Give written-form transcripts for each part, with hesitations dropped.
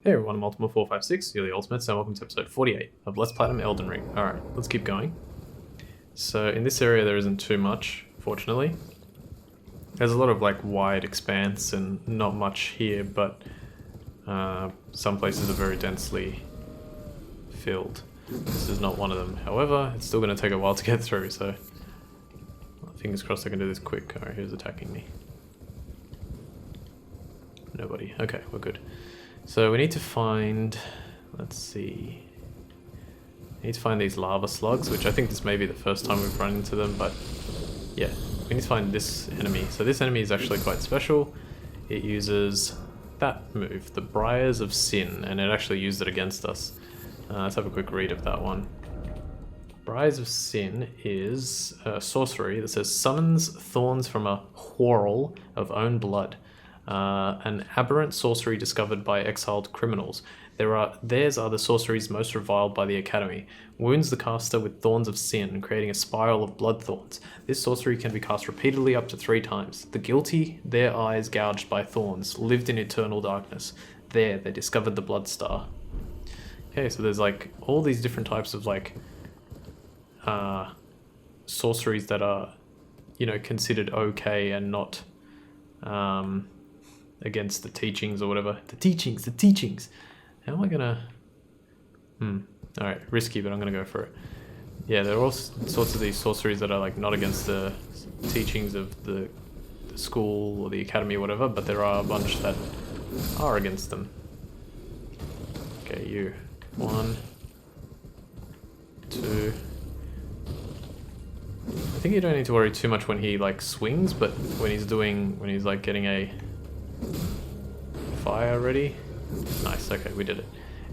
Hey everyone, Multiple456, you're the Ultimates, and welcome to episode 48 of Let's Platinum Elden Ring. Alright, let's keep going. So in this area there isn't too much, fortunately. There's a lot of like wide expanse and not much here, but some places are very densely filled. This is not one of them. However, it's still going to take a while to get through, so fingers crossed I can do this quick. Alright, who's attacking me? Nobody. Okay, we're good. So we need to find, let's see, we need to find these lava slugs, which I think this may be the first time we've run into them, but yeah, we need to find this enemy. So this enemy is actually quite special. It uses that move, the Briars of Sin, and it actually used it against us. Let's have a quick read of that one. Briars of Sin is a sorcery that says summons thorns from a whorl of own blood. An aberrant sorcery discovered by exiled criminals. Theirs are the sorceries most reviled by the Academy. Wounds the caster with thorns of sin, creating a spiral of blood thorns. This sorcery can be cast repeatedly up to 3 times. The guilty, their eyes gouged by thorns, lived in eternal darkness. There, they discovered the blood star. Okay, so there's like all these different types of like sorceries that are, you know, considered okay and not against the teachings or whatever. The teachings. How am I gonna... Alright, risky, but I'm gonna go for it. Yeah, there are all sorts of these sorceries that are like not against the teachings of the school or the academy or whatever, but there are a bunch that are against them. Okay, you. 1, 2. I think you don't need to worry too much when he like swings, but when he's like getting a fire ready. Nice, okay, we did it.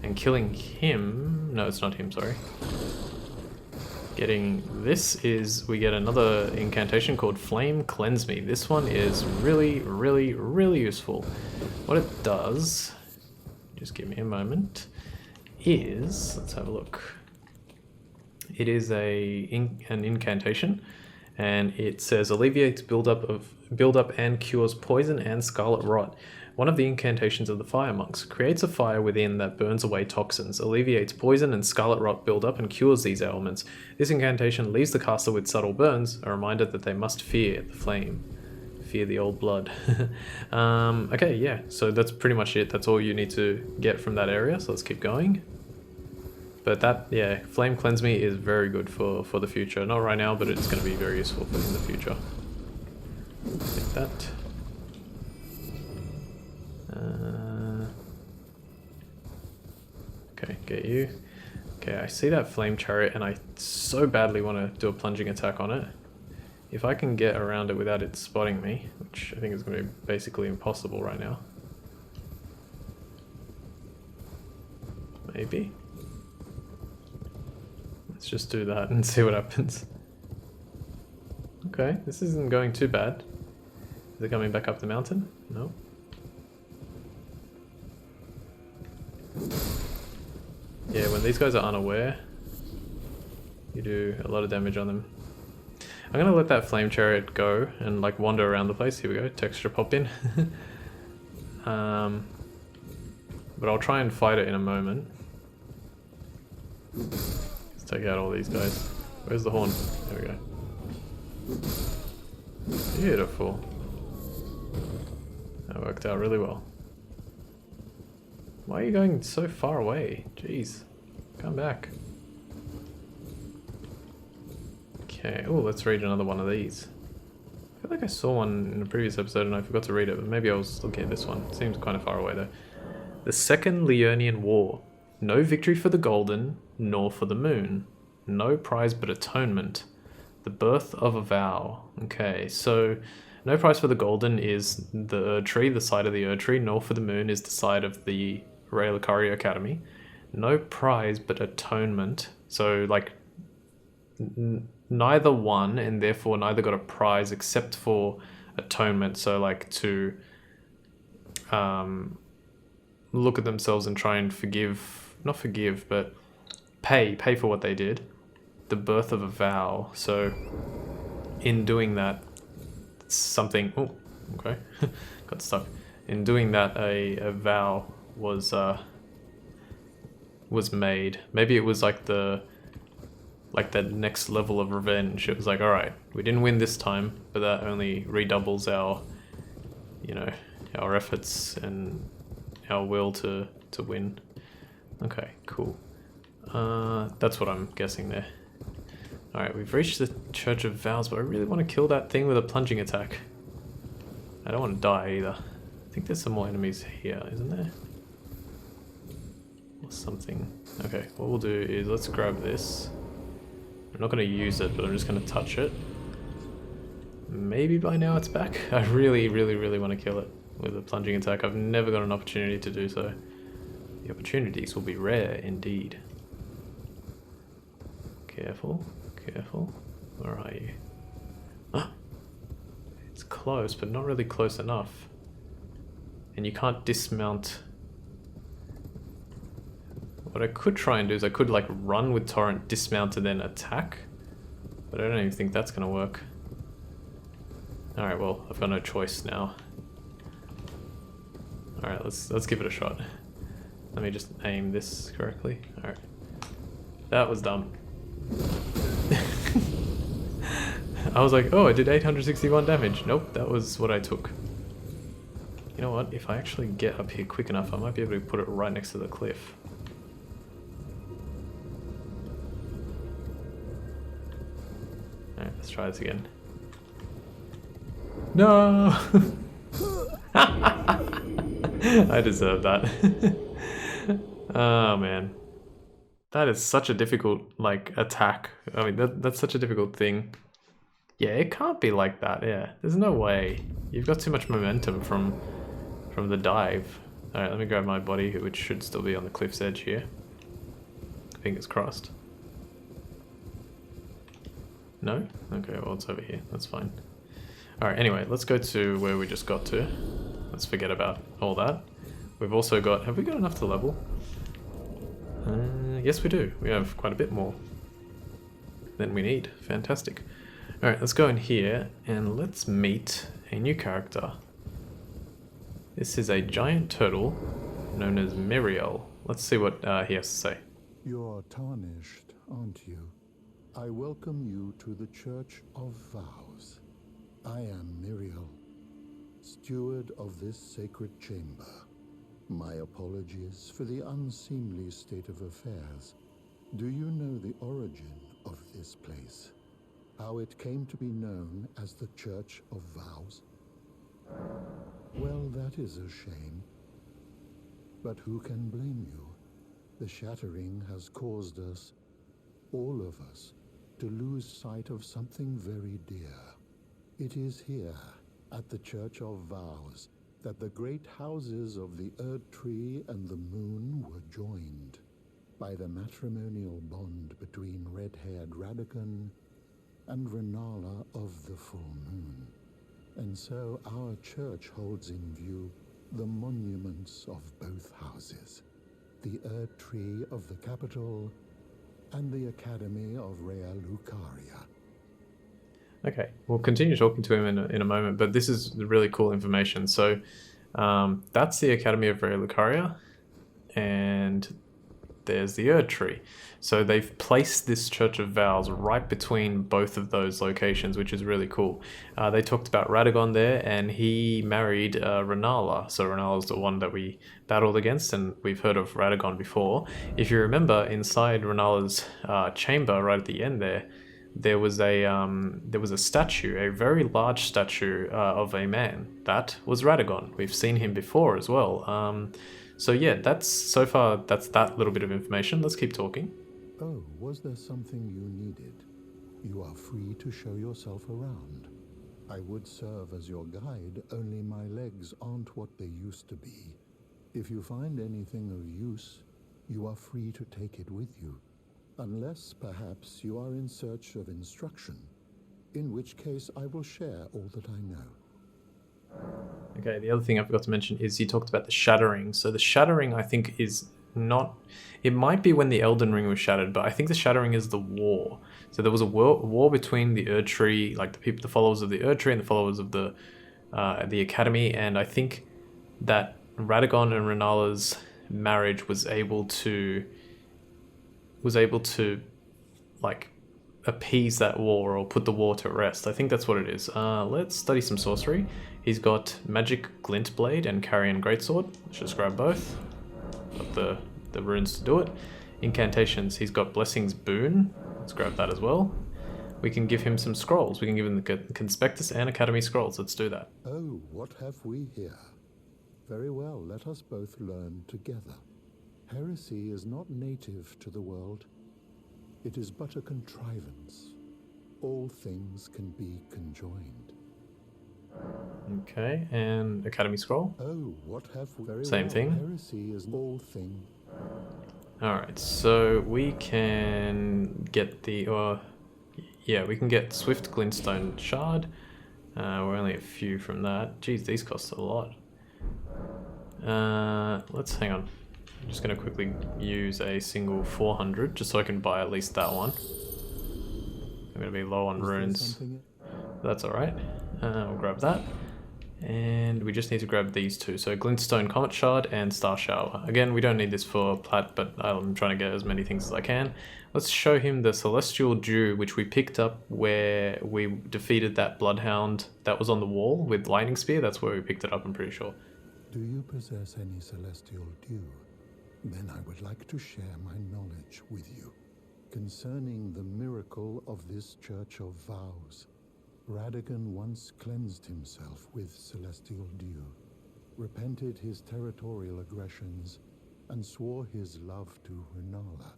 And killing him, no, it's not him, sorry. Getting this is, we get another incantation called Flame Cleanse Me. This one is really, really, really useful. What it does, just give me a moment, is, let's have a look. It is an incantation, and it says alleviates buildup and cures poison and scarlet rot. One of the incantations of the fire monks creates a fire within that burns away toxins, alleviates poison and scarlet rot buildup, and cures these ailments. This incantation leaves the caster with subtle burns, a reminder that they must fear the flame. Fear the old blood. Okay, yeah, so that's pretty much it. That's all you need to get from that area, so let's keep going. But that, yeah, Flame Cleanse Me is very good for the future. Not right now, but it's going to be very useful for in the future. Take that. Okay, get you. Okay, I see that Flame Chariot and I so badly want to do a plunging attack on it. If I can get around it without it spotting me, which I think is going to be basically impossible right now. Maybe. Let's just do that and see what happens. Okay, this isn't going too bad. Is it coming back up the mountain? No. Yeah, when these guys are unaware, you do a lot of damage on them. I'm gonna let that Flame Chariot go and like wander around the place. Here we go, texture pop in. But I'll try and fight it in a moment. Let's take out all these guys. Where's the horn? There we go. Beautiful. That worked out really well. Why are you going so far away? Jeez. Come back. Okay, oh, let's read another one of these. I feel like I saw one in a previous episode and I forgot to read it, but maybe I was looking at this one. It seems kind of far away though. The Second Liurnian War. No victory for the Golden, nor for the Moon. No prize but atonement. The birth of a vow. Okay, so no prize for the Golden is the Erd Tree, the side of the Erd Tree, nor for the Moon is the side of the Relicaria Academy. No prize but atonement. So like neither won, and therefore neither got a prize except for atonement. So like to look at themselves and try and not forgive, but pay for what they did. The birth of a vow. So in doing that, something, oh, okay, got stuck. In doing that, a vow was was made. Maybe it was like that next level of revenge. It was like, alright, we didn't win this time, but that only redoubles our, you know, our efforts and our will to win. Okay, cool. That's what I'm guessing there. Alright, we've reached the Church of Vows, but I really want to kill that thing with a plunging attack. I don't want to die either. I think there's some more enemies here, isn't there? Or something. Okay, what we'll do is let's grab this. I'm not going to use it, but I'm just going to touch it. Maybe by now it's back. I really, really, really want to kill it with a plunging attack. I've never got an opportunity to do so. The opportunities will be rare indeed. Careful, careful. Where are you? Ah, it's close, but not really close enough. And you can't dismount. What I could try and do is I could like run with Torrent, dismount, and then attack. But I don't even think that's gonna work. Alright, well, I've got no choice now. Alright, let's give it a shot. Let me just aim this correctly. Alright. That was dumb. I was like, oh, I did 861 damage. Nope, that was what I took. You know what? If I actually get up here quick enough, I might be able to put it right next to the cliff. Alright, let's try this again. No! I deserve that. Oh man. That is such a difficult, like, attack. I mean, that's such a difficult thing. Yeah, it can't be like that, yeah. There's no way. You've got too much momentum from the dive. Alright, let me grab my body, which should still be on the cliff's edge here. Fingers crossed. No? Okay, well, it's over here. That's fine. Alright, anyway, let's go to where we just got to. Let's forget about all that. We've also got... Have we got enough to level? Yes, we do. We have quite a bit more than we need. Fantastic. Alright, let's go in here and let's meet a new character. This is a giant turtle known as Miriel. Let's see what he has to say. You're tarnished, aren't you? I welcome you to the Church of Vows. I am Miriel, steward of this sacred chamber. My apologies for the unseemly state of affairs. Do you know the origin of this place? How it came to be known as the Church of Vows? Well, that is a shame. But who can blame you? The shattering has caused us, all of us, to lose sight of something very dear. It is here, at the Church of Vows, that the great houses of the Erd Tree and the Moon were joined by the matrimonial bond between red-haired Radagon and Renala of the Full Moon. And so our church holds in view the monuments of both houses, the Erd Tree of the capital and the Academy of Rea Lucaria. Okay, we'll continue talking to him in a moment, but this is really cool information. So that's the Academy of Rea Lucaria, and there's the Erd Tree. So they've placed this Church of Vows right between both of those locations, which is really cool. They talked about Radagon there, and he married Renala. So Renala's the one that we battled against, and we've heard of Radagon before. If you remember, inside Renala's chamber, right at the end there was a statue, a very large statue of a man. That was Radagon. We've seen him before as well. So yeah, that's that little bit of information. Let's keep talking. Oh, was there something you needed? You are free to show yourself around. I would serve as your guide, only my legs aren't what they used to be. If you find anything of use, you are free to take it with you. Unless, perhaps, you are in search of instruction, in which case I will share all that I know. Okay, the other thing I forgot to mention is you talked about the shattering. So the shattering, I think, is not... It might be when the Elden Ring was shattered, but I think the shattering is the war. So there was a war between the Erd Tree, like the followers of the Erd Tree and the followers of the Academy, and I think that Radagon and Renala's marriage was able to was able to, like, appease that war or put the war to rest. I think that's what it is. Let's study some sorcery. He's got Magic Glint Blade and Carrion Greatsword. Let's just grab both. Got the runes to do it. Incantations. He's got Blessing's Boon. Let's grab that as well. We can give him some scrolls. We can give him the Conspectus and Academy scrolls. Let's do that. Oh, what have we here? Very well, let us both learn together. Heresy is not native to the world. It is but a contrivance. All things can be conjoined. Okay, and Academy scroll. Oh, what have we? Very Same well. thing. Heresy is all thing. Alright, so we can get the... yeah, we can get Swift Glintstone Shard. We're only a few from that. Geez, these cost a lot. Let's hang on. I'm just going to quickly use a single 400 just so I can buy at least that one. I'm going to be low on runes. That's alright. We'll grab that. And we just need to grab these two. So Glintstone Comet Shard and Star Shower. Again, we don't need this for Plat, but I'm trying to get as many things as I can. Let's show him the Celestial Dew, which we picked up where we defeated that Bloodhound that was on the wall with Lightning Spear. That's where we picked it up, I'm pretty sure. Do you possess any Celestial Dew? Then I would like to share my knowledge with you concerning the miracle of this Church of Vows. Radagon once cleansed himself with Celestial Dew, repented his territorial aggressions, and swore his love to Renala.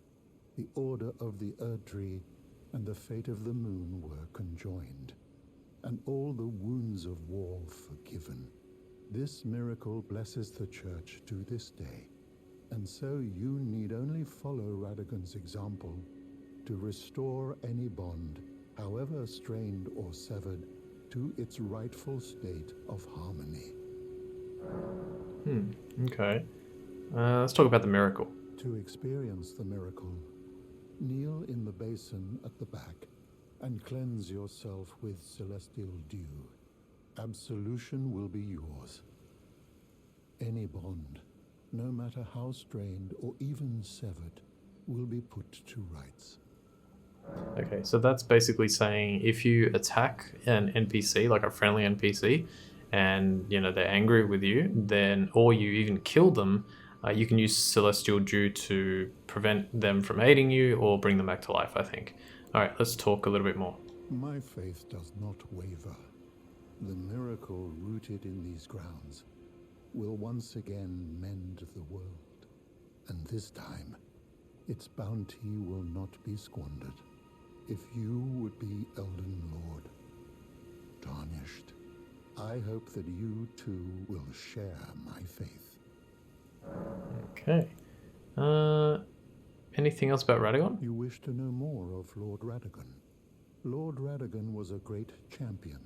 The Order of the Erdtree and the fate of the Moon were conjoined, and all the wounds of war forgiven. This miracle blesses the Church to this day, and so you need only follow Radagon's example to restore any bond, however strained or severed, to its rightful state of harmony. Okay. Let's talk about the miracle. To experience the miracle, kneel in the basin at the back and cleanse yourself with Celestial Dew. Absolution will be yours. Any bond, no matter how strained or even severed, will be put to rights. Okay, so that's basically saying if you attack an NPC, like a friendly NPC, and they're angry with you, then, or you even kill them, you can use Celestial Dew to prevent them from aiding you or bring them back to life, I think. Alright, let's talk a little bit more. My faith does not waver. The miracle rooted in these grounds will once again mend the world. And this time, its bounty will not be squandered. If you would be Elden Lord, tarnished, I hope that you too will share my faith. Okay. Anything else about Radagon? You wish to know more of Lord Radagon? Lord Radagon was a great champion,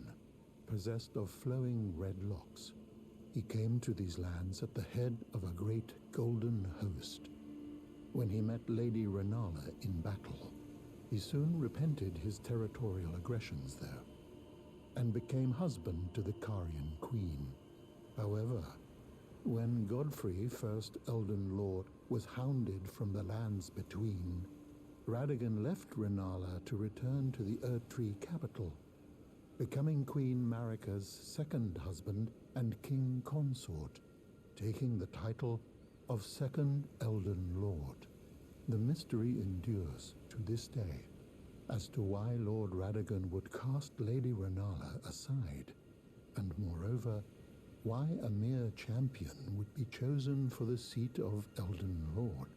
possessed of flowing red locks. He came to these lands at the head of a great golden host. When he met Lady Renala in battle, he soon repented his territorial aggressions there, and became husband to the Carian queen. However, when Godfrey, first Elden Lord, was hounded from the lands between, Radagon left Renala to return to the Erdtree capital, becoming Queen Marika's second husband and king consort, taking the title of Second Elden Lord. The mystery endures to this day as to why Lord Radagon would cast Lady Renala aside, and moreover, why a mere champion would be chosen for the seat of Elden Lord.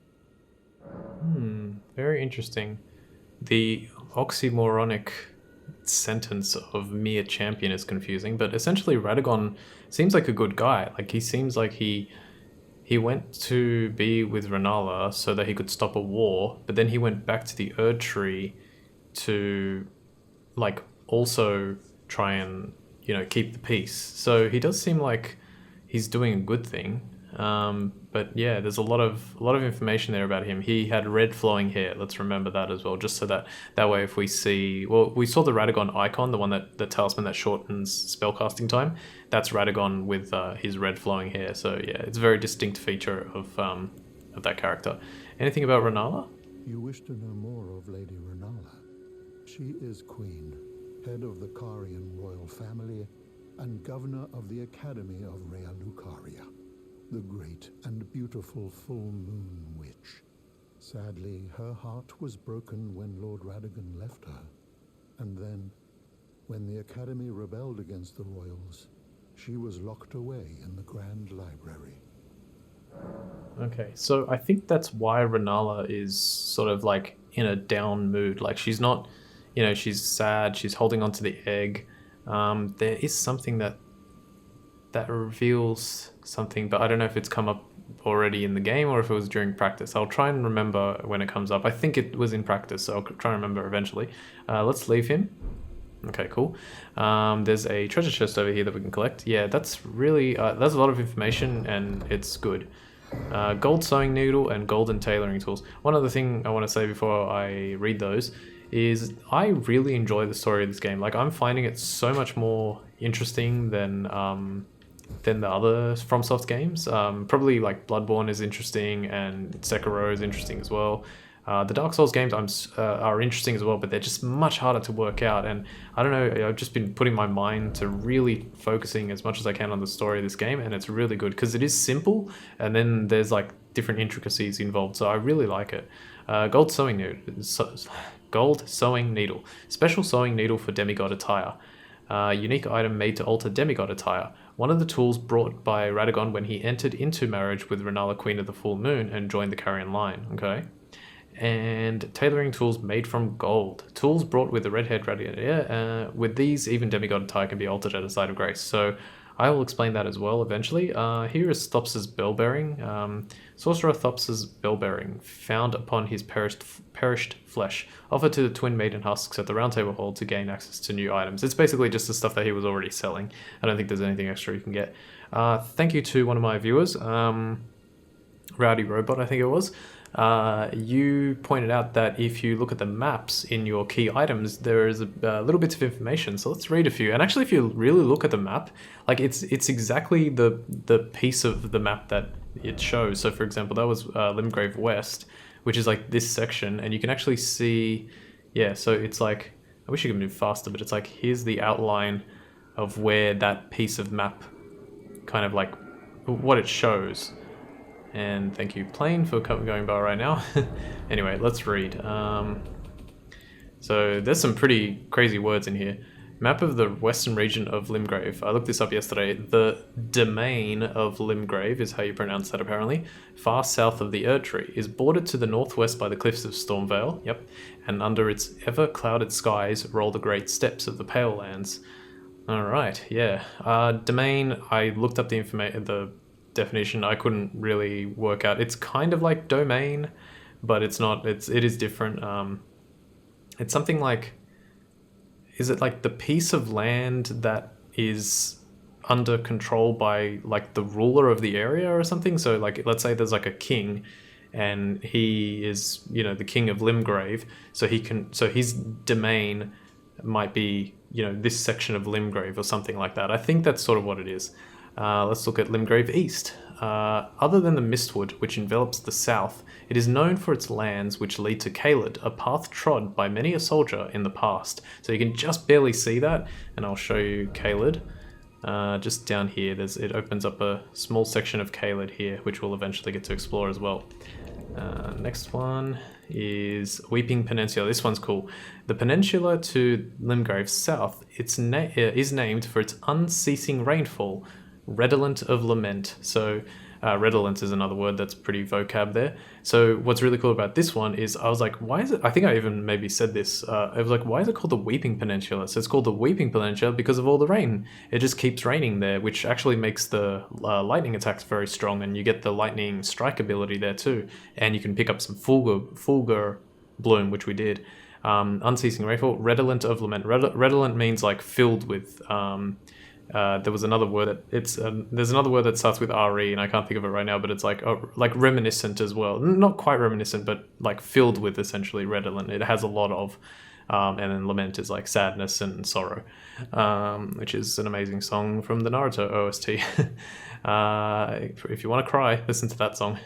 Very interesting. The oxymoronic sentence of mere champion is confusing, but essentially Radagon seems like a good guy. Like, he seems like he went to be with Renala so that he could stop a war, but then he went back to the Erdtree to, like, also try and, keep the peace. So he does seem like he's doing a good thing. But yeah, there's a lot of information there about him. He had red flowing hair. Let's remember that as well, just so that way if we see, well, we saw the Radagon icon, the one the talisman that shortens spellcasting time. That's Radagon with his red flowing hair. So yeah, it's a very distinct feature of that character. Anything about Renala? You wish to know more of Lady Renala? She is queen, head of the Carian royal family, and governor of the Academy of Rea Lucaria, the great and beautiful full moon witch. Sadly, her heart was broken when Lord Radagon left her, and then, when the Academy rebelled against the royals, she was locked away in the Grand Library. Okay, so I think that's why Renala is sort of like in a down mood. Like she's not, she's sad. She's holding on to the egg. There is something that reveals something, but I don't know if it's come up already in the game or if it was during practice. I'll try and remember when it comes up. I think it was in practice, so I'll try and remember eventually. Let's leave him. Okay, cool. There's a treasure chest over here that we can collect. Yeah, that's really, that's a lot of information and it's good. Gold sewing needle and golden tailoring tools. One other thing I want to say before I read those is I really enjoy the story of this game. Like, I'm finding it so much more interesting than the other FromSoft games. Probably like Bloodborne is interesting and Sekiro is interesting as well. The Dark Souls games are interesting as well, but they're just much harder to work out. And I don't know, I've just been putting my mind to really focusing as much as I can on the story of this game, and it's really good because it is simple, and then there's like different intricacies involved. So I really like it. Gold sewing needle, special sewing needle for demigod attire. Unique item made to alter demigod attire. One of the tools brought by Radagon when he entered into marriage with Renala, Queen of the Full Moon, and joined the Carian line. Okay. And tailoring tools made from gold. Tools brought with the red-haired radiator. With these, even demigod attire can be altered at a site of grace. So I will explain that as well eventually. Here is Thops's bell bearing. Sorcerer Thops's bell bearing, found upon his perished flesh, offered to the twin maiden husks at the Round Table Hall to gain access to new items. It's basically just the stuff that he was already selling. I don't think there's anything extra you can get. Thank you to one of my viewers, Rowdy Robot, I think it was. You pointed out that if you look at the maps in your key items, there is little bits of information. So let's read a few. And actually, if you really look at the map, like it's exactly the piece of the map that it shows. So for example, that was Limgrave West, which is like this section, and you can actually see, yeah. So it's like, I wish you could move faster, but it's like here's the outline of where that piece of map, kind of like what it shows. And thank you, Plane, for going by right now. Anyway, let's read. So there's some pretty crazy words in here. Map of the western region of Limgrave. I looked this up yesterday. The domain of Limgrave is how you pronounce that apparently. Far south of the Erdtree. Is bordered to the northwest by the cliffs of Stormvale. Yep. And under its ever-clouded skies roll the great steppes of the Pale Lands. Alright, yeah. Domain, I looked up the definition. I couldn't really work out. It's kind of like domain, but it's not. It is different. It's something like, is it like the piece of land that is under control by like the ruler of the area or something? So like, let's say there's like a king, and he is, the king of Limgrave. So his domain might be, this section of Limgrave or something like that. I think that's sort of what it is. Let's look at Limgrave East. Other than the Mistwood, which envelops the south, it is known for its lands which lead to Caelid, a path trod by many a soldier in the past. So you can just barely see that, and I'll show you Caelid. Just down here, it opens up a small section of Caelid here, which we'll eventually get to explore as well. Next one is Weeping Peninsula. This one's cool. The peninsula to Limgrave's south, is named for its unceasing rainfall, redolent of lament. So redolent is another word that's pretty vocab there. So what's really cool about this one is I was like, why is it, I think I even maybe said this, I was like, why is it called the Weeping Peninsula? So it's called the Weeping Peninsula because of all the rain. It just keeps raining there, which actually makes the lightning attacks very strong, and you get the lightning strike ability there too. And you can pick up some Fulgur Bloom, which we did. Unceasing rainfall, redolent of lament. Redolent means like filled with, there was another word there's another word that starts with RE, and I can't think of it right now, but it's like reminiscent as well. Not quite reminiscent, but like filled with, essentially, redolent. It has a lot of, and then lament is like sadness and sorrow, which is an amazing song from the Naruto OST. If you want to cry, listen to that song.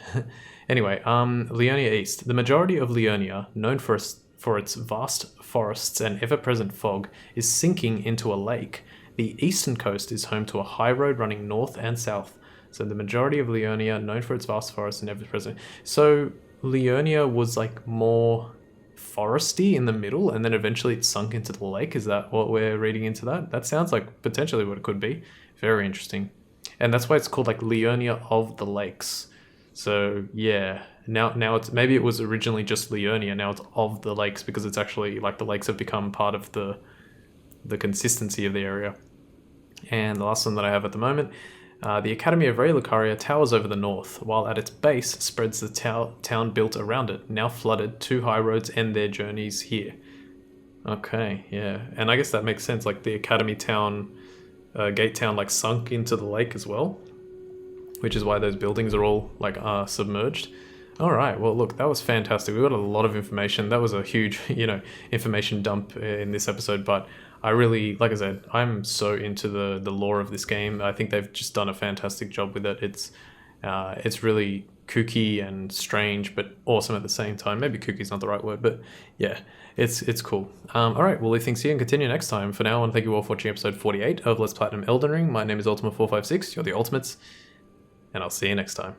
Anyway, Leonia East. The majority of Leonia, known for its vast forests and ever-present fog, is sinking into a lake. The eastern coast is home to a high road running north and south. So the majority of Leonia, known for its vast forests and ever-present. So Leonia was like more foresty in the middle, and then eventually it sunk into the lake. Is that what we're reading into that? That sounds like potentially what it could be. Very interesting. And that's why it's called like Leonia of the Lakes. So yeah, now it's, maybe it was originally just Leonia, now it's of the lakes, because it's actually like the lakes have become part of the consistency of the area. And the last one that I have at the moment, the Academy of Rey Lucaria towers over the north, while at its base spreads the town built around it. Now flooded, 2 high roads end their journeys here. Okay, yeah, and I guess that makes sense. Like the Academy town, gate town, like sunk into the lake as well, which is why those buildings are all like submerged. All right, well, look, that was fantastic. We got a lot of information. That was a huge, information dump in this episode, but I really, like I said, I'm so into the lore of this game. I think they've just done a fantastic job with it. It's really kooky and strange, but awesome at the same time. Maybe kooky is not the right word, but yeah, it's cool. All right, we'll leave things here and continue next time. For now, I want to thank you all for watching episode 48 of Let's Platinum Elden Ring. My name is Ultima456. You're the Ultimates, and I'll see you next time.